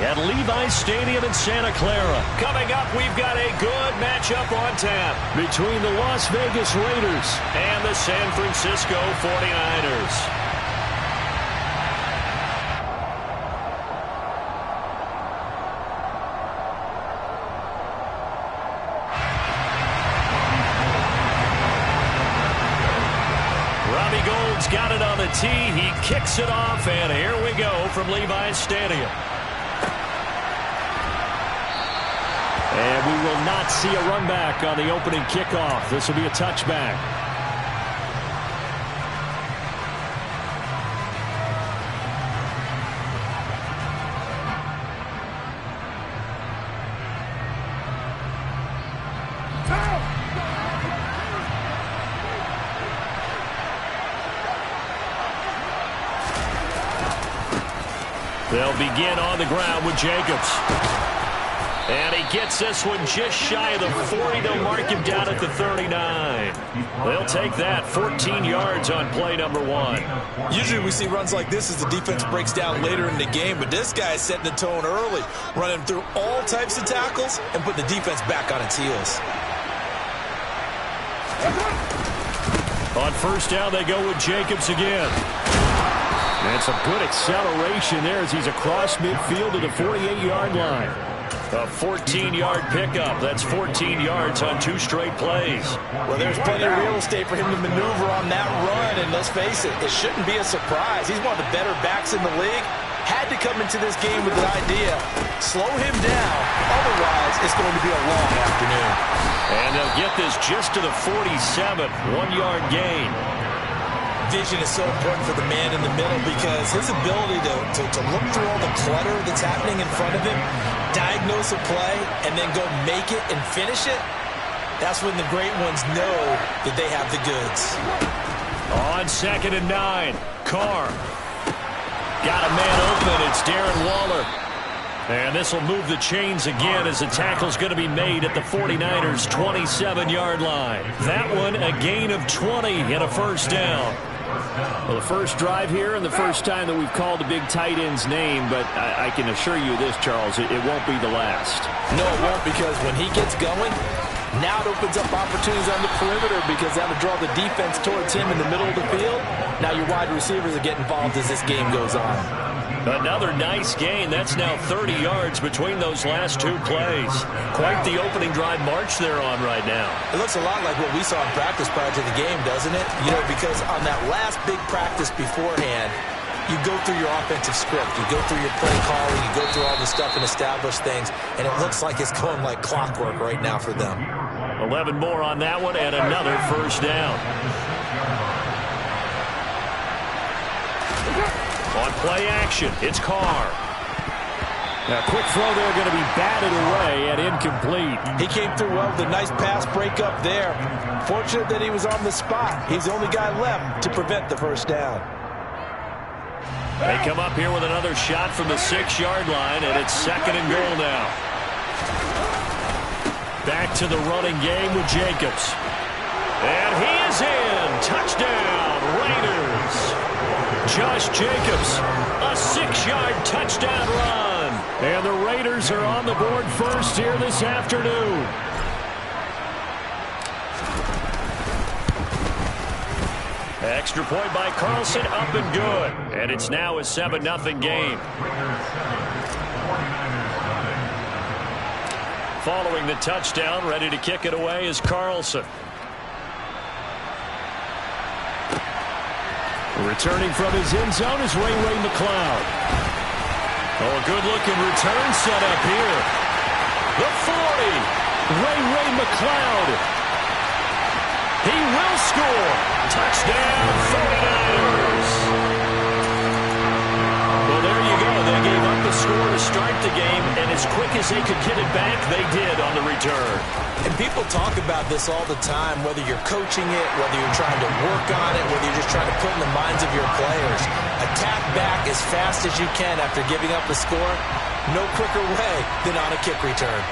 at Levi's Stadium in Santa Clara. Coming up, we've got a good matchup on tap between the Las Vegas Raiders and the San Francisco 49ers. Got it on the tee. He kicks it off, and here we go from Levi's Stadium. And we will not see a run back on the opening kickoff. This will be a touchback. They'll begin on the ground with Jacobs. And he gets this one just shy of the 40. They'll mark him down at the 39. They'll take that 14 yards on play number 1. Usually we see runs like this as the defense breaks down later in the game, but this guy is setting the tone early, running through all types of tackles and putting the defense back on its heels. On first down, they go with Jacobs again. And some good acceleration there as he's across midfield to the 48-yard line. A 14-yard pickup. That's 14 yards on 2 straight plays. Well, there's plenty of real estate for him to maneuver on that run, and let's face it, it shouldn't be a surprise. He's one of the better backs in the league. Had to come into this game with the idea, slow him down, otherwise it's going to be a long afternoon. And they'll get this just to the 47, 1-yard gain. Vision is so important for the man in the middle because his ability to look through all the clutter that's happening in front of him, diagnose a play, and then go make it and finish it, that's when the great ones know that they have the goods. On 2nd and 9, Carr. Got a man open. It's Darren Waller. And this will move the chains again as the tackle's going to be made at the 49ers' 27-yard line. That one, a gain of 20 and a first down. Well, the first drive here and the first time that we've called the big tight end's name, but I can assure you this, Charles, it won't be the last. No, it won't, because when he gets going, now it opens up opportunities on the perimeter because that'll draw the defense towards him in the middle of the field. Now your wide receivers are getting involved as this game goes on. Another nice gain. That's now 30 yards between those last 2 plays. Quite the opening drive march they're on right now. It looks a lot like what we saw in practice prior to the game, doesn't it? You know, because on that last big practice beforehand, you go through your offensive script. You go through your play calling. You go through all the stuff and establish things. And it looks like it's going like clockwork right now for them. 11 more on that one and another first down. On play action, it's Carr. Now, quick throw there going to be batted away and incomplete. He came through well with a nice pass breakup there. Fortunate that he was on the spot. He's the only guy left to prevent the first down. They come up here with another shot from the 6-yard line, and it's 2nd and goal now. Back to the running game with Jacobs. And he is in. Touchdown, Raiders. Josh Jacobs, a 6-yard touchdown run. And the Raiders are on the board first here this afternoon. Extra point by Carlson, up and good. And it's now a 7-0 game. Following the touchdown, ready to kick it away is Carlson. Returning from his end zone is Ray McCloud. Oh, a good-looking return set up here. The 40. Ray McCloud. He will score. Touchdown, 49ers. Well, there you go. They gave up the score to start the game, and as quick as they could get it back, they did on the return. And people talk about this all the time, whether you're coaching it, whether you're trying to work on it, whether you're just trying to put in the minds of your players. Attack back as fast as you can after giving up a score. No quicker way than on a kick return.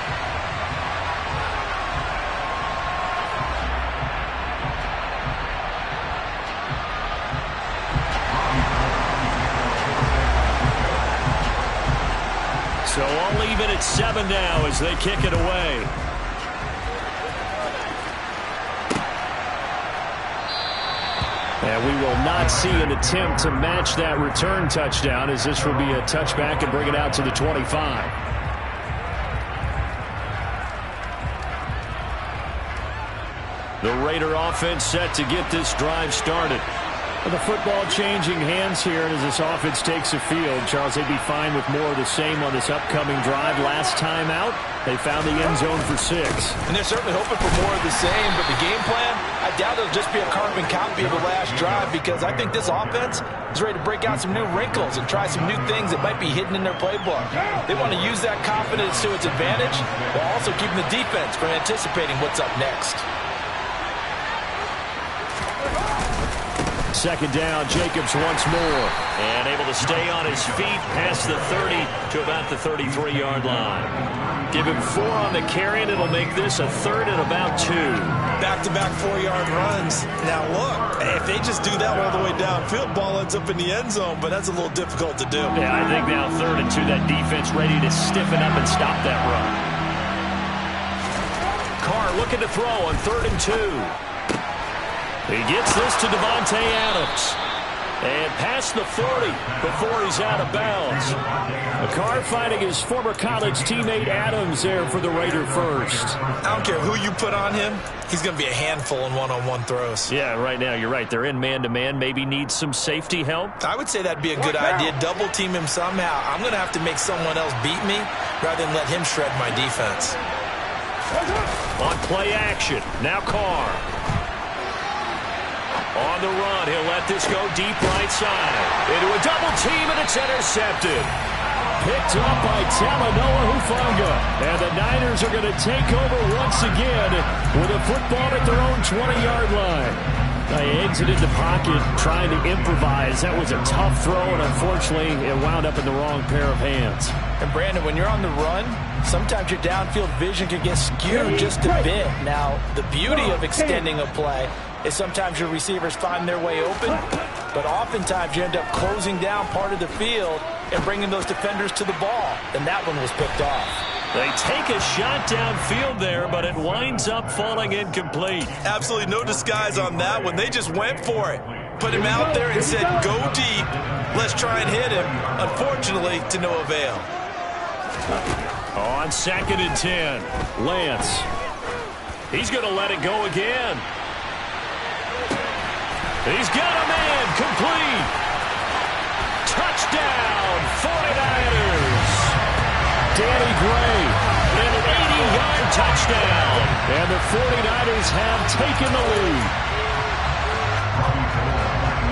So I'll leave it at 7 now as they kick it away. And we will not see an attempt to match that return touchdown, as this will be a touchback and bring it out to the 25. The Raider offense set to get this drive started. The football changing hands here, and as this offense takes the field, Charles, they'd be fine with more of the same on this upcoming drive. Last time out, they found the end zone for 6. And they're certainly hoping for more of the same, but the game plan, I doubt it'll just be a carbon copy of the last drive, because I think this offense is ready to break out some new wrinkles and try some new things that might be hidden in their playbook. They want to use that confidence to its advantage while also keeping the defense from anticipating what's up next. Second down, Jacobs once more. And able to stay on his feet past the 30 to about the 33-yard line. Give him 4 on the carry, and it'll make this a 3rd and about 2. Back-to-back 4-yard runs. Now, look, if they just do that all the way downfield, ball ends up in the end zone, but that's a little difficult to do. Yeah, I think now 3rd and 2, that defense ready to stiffen up and stop that run. Carr looking to throw on 3rd and 2. He gets this to Devontae Adams. And past the 40 before he's out of bounds. Carr finding his former college teammate Adams there for the Raider first. I don't care who you put on him. He's going to be a handful in one-on-one throws. Yeah, right now you're right. They're in man-to-man. Maybe needs some safety help. I would say that'd be a good idea. Double team him somehow. I'm going to have to make someone else beat me rather than let him shred my defense. On play action. Now Carr. On the run, he'll let this go deep right side. Into a double team, and it's intercepted. Picked up by Talanoa Hufanga. And the Niners are going to take over once again with a football at their own 20-yard line. They exited the pocket trying to improvise. That was a tough throw, and unfortunately, it wound up in the wrong pair of hands. And Brandon, when you're on the run, sometimes your downfield vision can get skewed just a bit. Now, the beauty of extending a play is sometimes your receivers find their way open, but oftentimes you end up closing down part of the field and bringing those defenders to the ball, and that one was picked off. They take a shot downfield there, but it winds up falling incomplete. Absolutely no disguise on that one. They just went for it. Put him out there and said, go deep. Let's try and hit him. Unfortunately, to no avail. On 2nd and 10, Lance. He's going to let it go again. He's got a man, complete. Touchdown, 49ers. Danny Gray, an 80-yard touchdown. And the 49ers have taken the lead.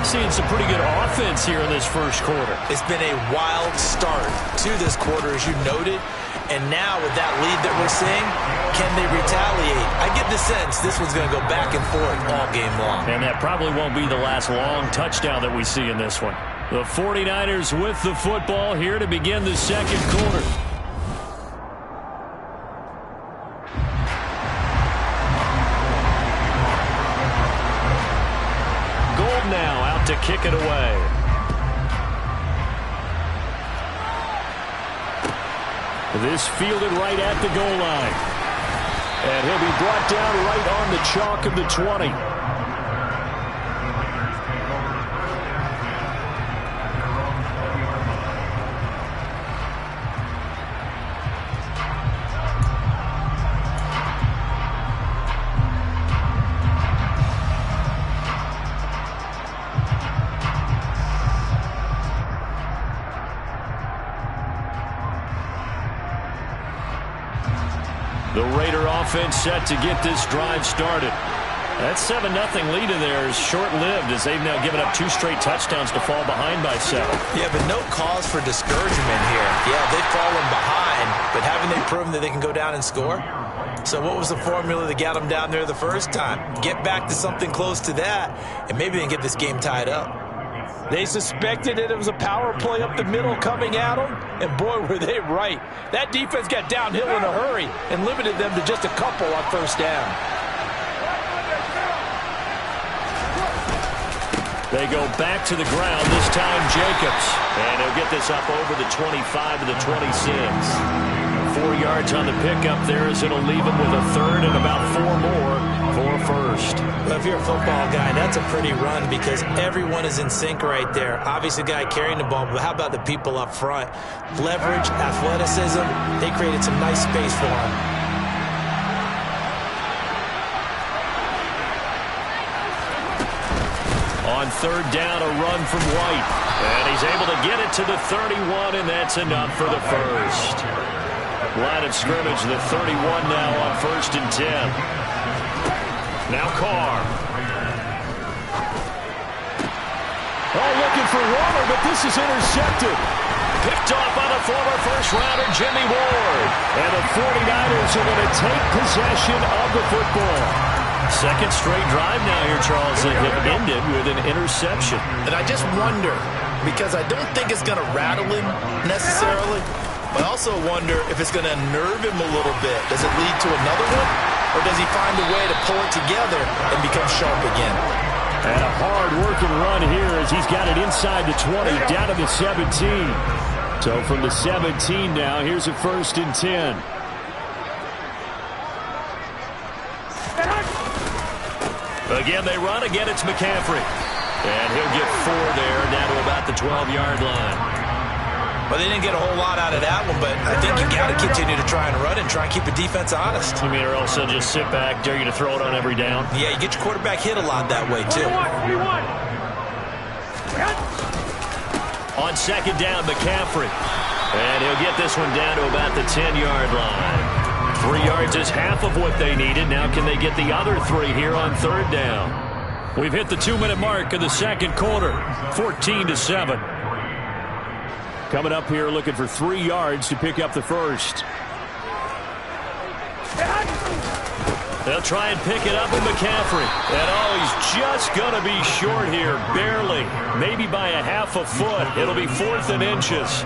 Seeing some pretty good offense here in this first quarter. It's been a wild start to this quarter, as you noted. And now with that lead that we're seeing, can they retaliate? I get the sense this one's going to go back and forth all game long. And that probably won't be the last long touchdown that we see in this one. The 49ers with the football here to begin the second quarter. Gold now out to kick it away. This fielded right at the goal line. And he'll be brought down right on the chalk of the 20. The Raider offense set to get this drive started. That 7-0 lead in there is short-lived as they've now given up 2 straight touchdowns to fall behind by 7. Yeah, but no cause for discouragement here. Yeah, they've fallen behind, but haven't they proven that they can go down and score? So what was the formula that got them down there the first time? Get back to something close to that, and maybe they can get this game tied up. They suspected that it was a power play up the middle coming at them, and boy, were they right. That defense got downhill in a hurry and limited them to just a couple on first down. They go back to the ground, this time Jacobs. And he'll get this up over the 25 to the 26. 4 yards on the pickup there as it'll leave him with a third and about 4 more for first. Well, if you're a football guy, that's a pretty run because everyone is in sync right there. Obviously, the guy carrying the ball, but how about the people up front? Leverage, athleticism, they created some nice space for him. On third down, a run from White. And he's able to get it to the 31, and that's enough for the first. Line of scrimmage, the 31 now on 1st and 10. Now Carr. Oh, looking for Waller, but this is intercepted. Picked off by the former first-rounder Jimmy Ward. And the 49ers are going to take possession of the football. Second straight drive now here, Charles, that have ended with an interception. And I just wonder, because I don't think it's going to rattle him necessarily, but I also wonder if it's going to unnerve him a little bit. Does it lead to another one? Or does he find a way to pull it together and become sharp again? And a hard-working run here as he's got it inside the 20, down to the 17. So from the 17 now, here's a 1st and 10. Again, they run. Again, it's McCaffrey. And he'll get 4 there, down to about the 12-yard line. Well, they didn't get a whole lot out of that one, but I think you got to continue to try and run and try and keep the defense honest. You mean, or else they'll just sit back, dare you to throw it on every down? Yeah, you get your quarterback hit a lot that way, too. 21. On second down, McCaffrey. And he'll get this one down to about the 10-yard line. 3 yards is half of what they needed. Now can they get the other 3 here on third down? We've hit the 2-minute mark of the second quarter. 14-7. Coming up here looking for 3 yards to pick up the first. They'll try and pick it up with McCaffrey. And he's just going to be short here, barely. Maybe by a half a foot. It'll be 4th and inches.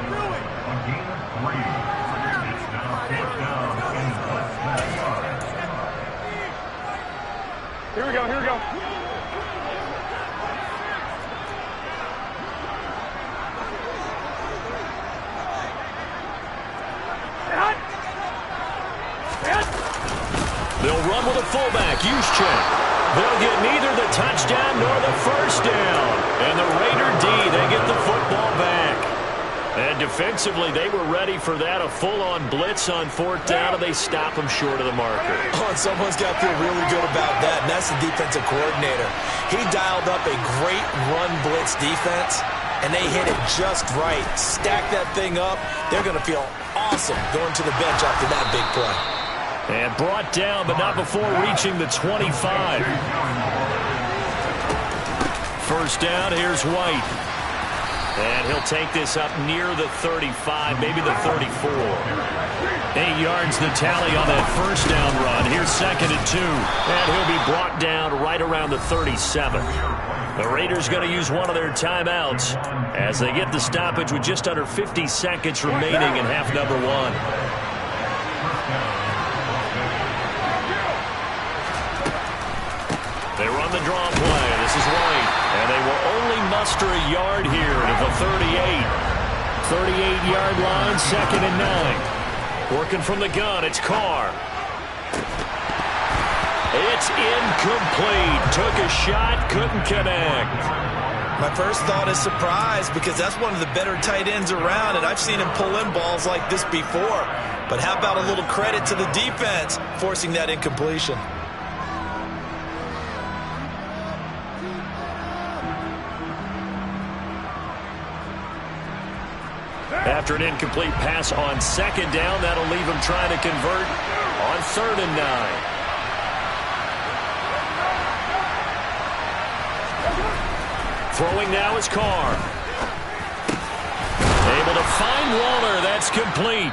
Here we go, here we go. They'll run with a fullback, Juszczyk. They'll get neither the touchdown nor the first down. And the Raider D, they get the football back. And defensively, they were ready for that, a full-on blitz on 4th down, and they stop them short of the marker. Oh, and someone's got to feel really good about that, and that's the defensive coordinator. He dialed up a great run blitz defense, and they hit it just right. Stack that thing up. They're going to feel awesome going to the bench after that big play. And brought down, but not before reaching the 25. First down, here's White. And he'll take this up near the 35, maybe the 34. 8 yards the tally on that first down run. Here's 2nd and 2. And he'll be brought down right around the 37. The Raiders going to use one of their timeouts as they get the stoppage with just under 50 seconds remaining in half number 1. They run the draw play. This is White. And they will only muster a yard here to the 38. 38-yard line, 2nd and 9. Working from the gun, it's Carr. It's incomplete. Took a shot, couldn't connect. My first thought is surprise because that's one of the better tight ends around, and I've seen him pull in balls like this before. But how about a little credit to the defense forcing that incompletion? After an incomplete pass on 2nd down, that'll leave him trying to convert on 3rd and 9. Throwing now is Carr. Able to find Waller. That's complete.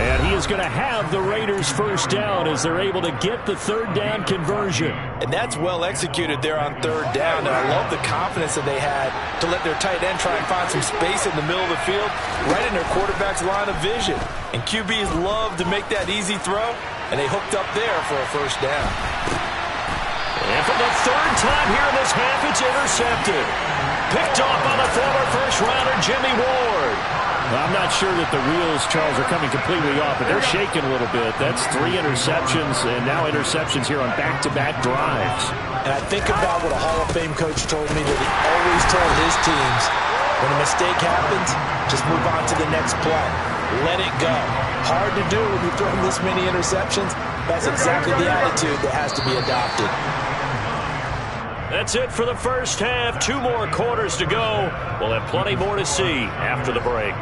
And he is going to have the Raiders first down as they're able to get the 3rd down conversion. And that's well executed there on 3rd down. And I love the confidence that they had to let their tight end try and find some space in the middle of the field, right in their quarterback's line of vision. And QBs love to make that easy throw, and they hooked up there for a first down. And for the third time here in this half, it's intercepted. Picked off by the former first-rounder, Jimmy Ward. I'm not sure that the wheels, Charles, are coming completely off, but they're shaking a little bit. That's 3 interceptions, and now interceptions here on back-to-back drives. And I think about what a Hall of Fame coach told me that he always told his teams, when a mistake happens, just move on to the next play. Let it go. Hard to do when you've thrown this many interceptions. That's exactly the attitude that has to be adopted. That's it for the first half. 2 more quarters to go. We'll have plenty more to see after the break.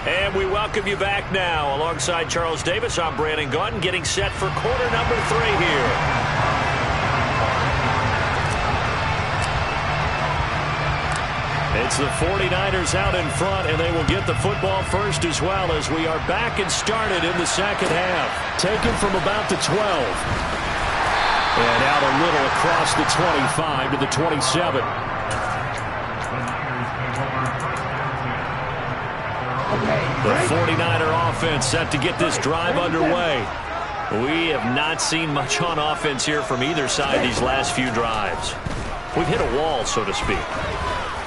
And we welcome you back now. Alongside Charles Davis, I'm Brandon Gaudin, getting set for quarter number 3 here. It's the 49ers out in front, and they will get the football first as well as we are back and started in the second half. Taken from about the 12. And out a little across the 25 to the 27. The 49er offense set to get this drive underway. We have not seen much on offense here from either side these last few drives. We've hit a wall, so to speak.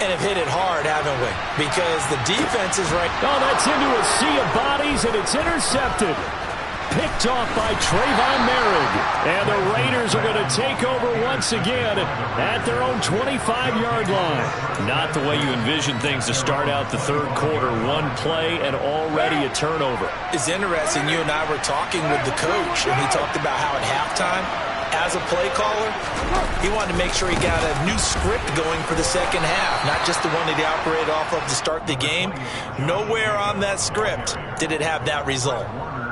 And have hit it hard, haven't we? Because the defense is right. Oh, that's into a sea of bodies, and it's intercepted. Picked off by Trayvon Merritt. And the Raiders are going to take over once again at their own 25-yard line. Not the way you envision things to start out the third quarter. 1 play and already a turnover. It's interesting. You and I were talking with the coach, and he talked about how at halftime, as a play caller, he wanted to make sure he got a new script going for the second half, not just the one that he operated off of to start the game. Nowhere on that script did it have that result.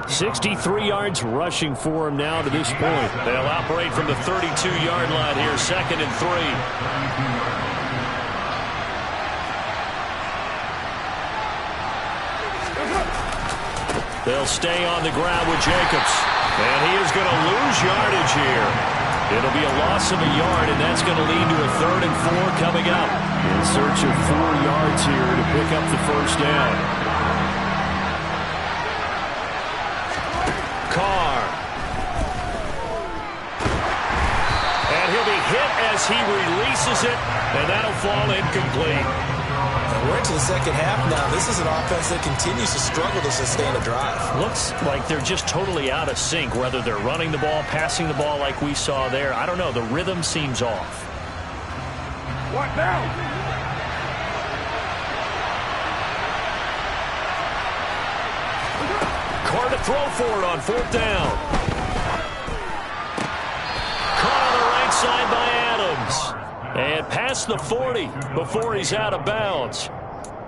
63 yards rushing for him now to this point. They'll operate from the 32-yard line here, 2nd and 3. They'll stay on the ground with Jacobs. And he is going to lose yardage here. It'll be a loss of a yard, and that's going to lead to a 3rd and 4 coming up. In search of 4 yards here to pick up the first down. Carr. And he'll be hit as he releases it, and that'll fall incomplete. We're into the second half now. This is an offense that continues to struggle to sustain a drive. Looks like they're just totally out of sync, whether they're running the ball, passing the ball like we saw there. I don't know. The rhythm seems off. What now? Carr to throw for it on 4th down. Caught on the right side by Adams. And past the 40 before he's out of bounds.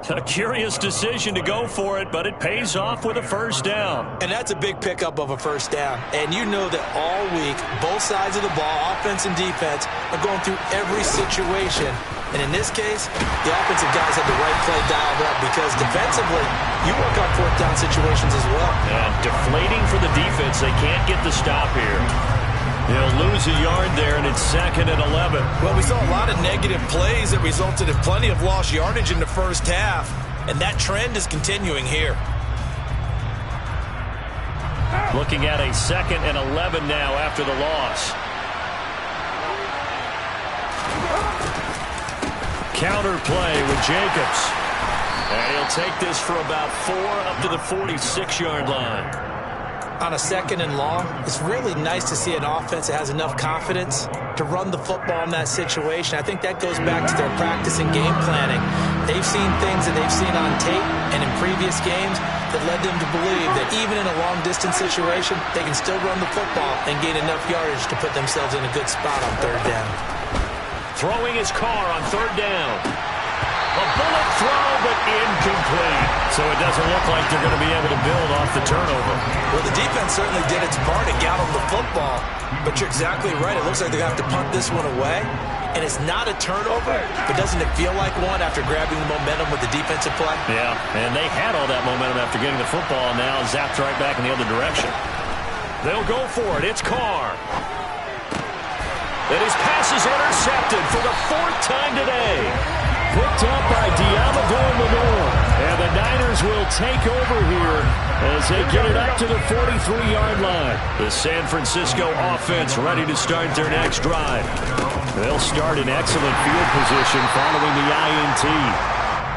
A curious decision to go for it, but it pays off with a first down. And that's a big pickup of a first down. And you know that all week, both sides of the ball, offense and defense, are going through every situation. And in this case, the offensive guys had the right play dialed up because defensively, you work on 4th down situations as well. And deflating for the defense. They can't get the stop here. They'll lose a yard there, and it's 2nd and 11. Well, we saw a lot of negative plays that resulted in plenty of lost yardage in the first half, and that trend is continuing here. Looking at a 2nd and 11 now after the loss. Counter play with Jacobs. And he'll take this for about 4 up to the 46-yard line. On a 2nd and long, it's really nice to see an offense that has enough confidence to run the football in that situation. I think that goes back to their practice and game planning. They've seen things that they've seen on tape and in previous games that led them to believe that even in a long-distance situation, they can still run the football and gain enough yardage to put themselves in a good spot on 3rd down. Throwing his Carr on 3rd down. A bullet throw, but incomplete. So it doesn't look like they're going to be able to build off the turnover. Well, the defense certainly did its part and got them the football. But you're exactly right. It looks like they're going to have to punt this one away. And it's not a turnover, but doesn't it feel like one after grabbing the momentum with the defensive play? Yeah, and they had all that momentum after getting the football, and now zapped right back in the other direction. They'll go for it. It's Carr. And his pass is intercepted for the 4th time today. Picked up by Diamador Lenore. And the Niners will take over here as they get it up to the 43-yard line. The San Francisco offense ready to start their next drive. They'll start in excellent field position following the INT.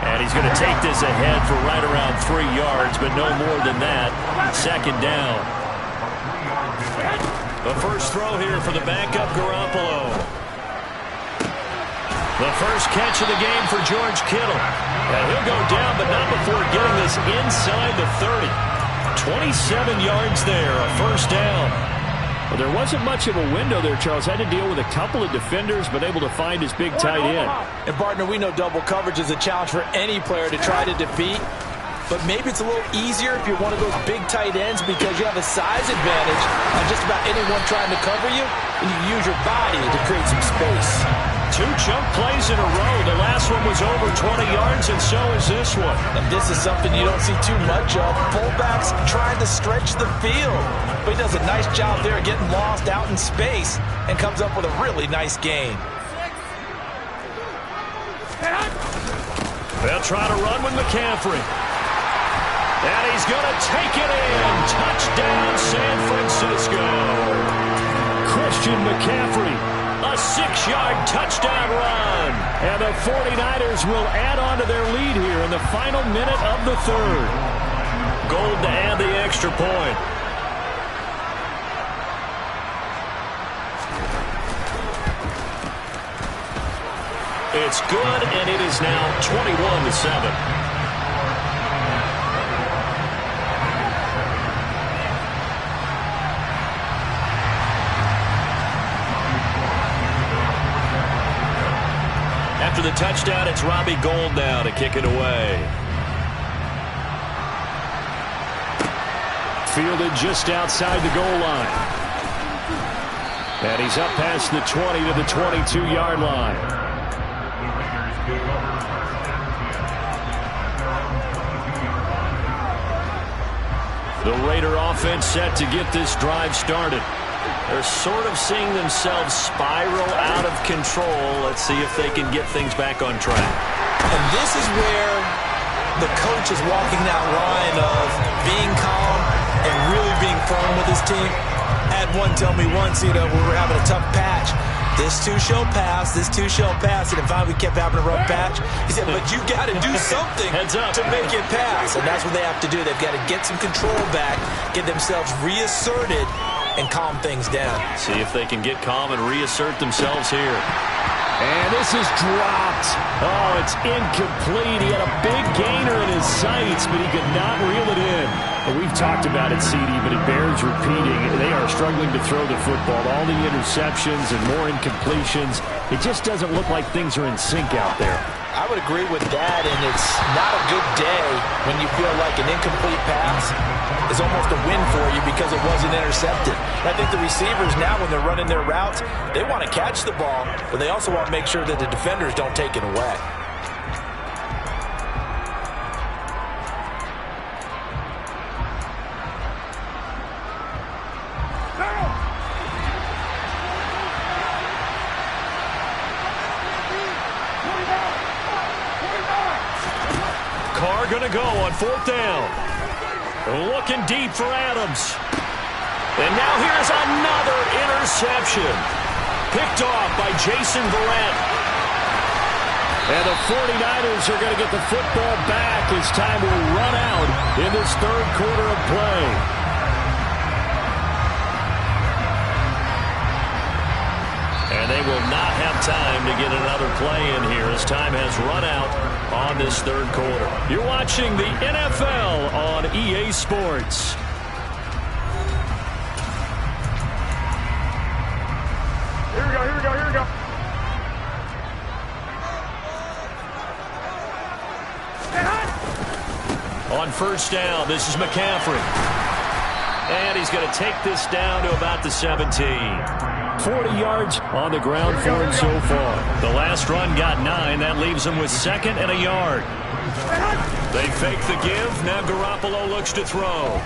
And he's going to take this ahead for right around 3 yards, but no more than that. Second down. The first throw here for the backup Garoppolo. The first catch of the game for George Kittle. And he'll go down, but not before getting this inside the 30. 27 yards there, a first down. Well, there wasn't much of a window there, Charles. Had to deal with a couple of defenders, but able to find his big tight end. And, partner, we know double coverage is a challenge for any player to try to defeat. But maybe it's a little easier if you're one of those big tight ends because you have a size advantage on just about anyone trying to cover you, and you use your body to create some space. 2 chunk plays in a row. The last one was over 20 yards, and so is this one. And this is something you don't see too much of. Fullbacks trying to stretch the field. But he does a nice job there getting lost out in space and comes up with a really nice gain. They'll try to run with McCaffrey. And he's going to take it in. Touchdown, San Francisco. Christian McCaffrey. A 6-yard touchdown run. And the 49ers will add on to their lead here in the final minute of the third. Gold to add the extra point. It's good, and it is now 21-7. After the touchdown, it's Robbie Gould now to kick it away. Fielded just outside the goal line. And he's up past the 20 to the 22-yard line. The Raider offense set to get this drive started. They're sort of seeing themselves spiral out of control. Let's see if they can get things back on track. And this is where the coach is walking that line of being calm and really being firm with his team. Had one tell me once, we were having a tough patch. This too shall pass, this too shall pass. And finally we kept having a rough patch. He said, but you got to do something to make it pass. And that's what they have to do. They've got to get some control back, get themselves reasserted, and calm things down. See if they can get calm and reassert themselves here. And this is dropped. Oh, it's incomplete. He had a big gainer in his sights, but he could not reel it in. But we've talked about it, CD, but it bears repeating. They are struggling to throw the football. All the interceptions and more incompletions. It just doesn't look like things are in sync out there. I would agree with that, and it's not a good day when you feel like an incomplete pass is almost a win for you because it wasn't intercepted. And I think the receivers now, when they're running their routes, they want to catch the ball, but they also want to make sure that the defenders don't take it away. Going to go on 4th down. Looking deep for Adams. And now here's another interception. Picked off by Jason Verrett. And the 49ers are going to get the football back as time will run out in this third quarter of play. And they will not have time to get another play in here as time has run out on this third quarter. You're watching the NFL on EA Sports. Here we go, here we go, here we go. On 1st down, this is McCaffrey. And he's going to take this down to about the 17. 40 yards on the ground for him so far. The last run got 9. That leaves him with 2nd and a yard. They fake the give. Now Garoppolo looks to throw.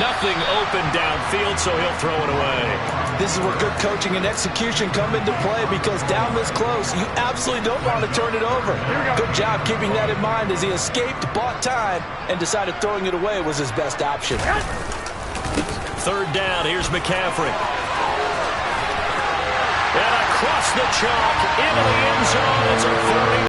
Nothing open downfield, so he'll throw it away. This is where good coaching and execution come into play, because down this close, you absolutely don't want to turn it over. Good job keeping that in mind as he escaped, bought time, and decided throwing it away was his best option. Third down, here's McCaffrey. And across the chalk, into the end zone.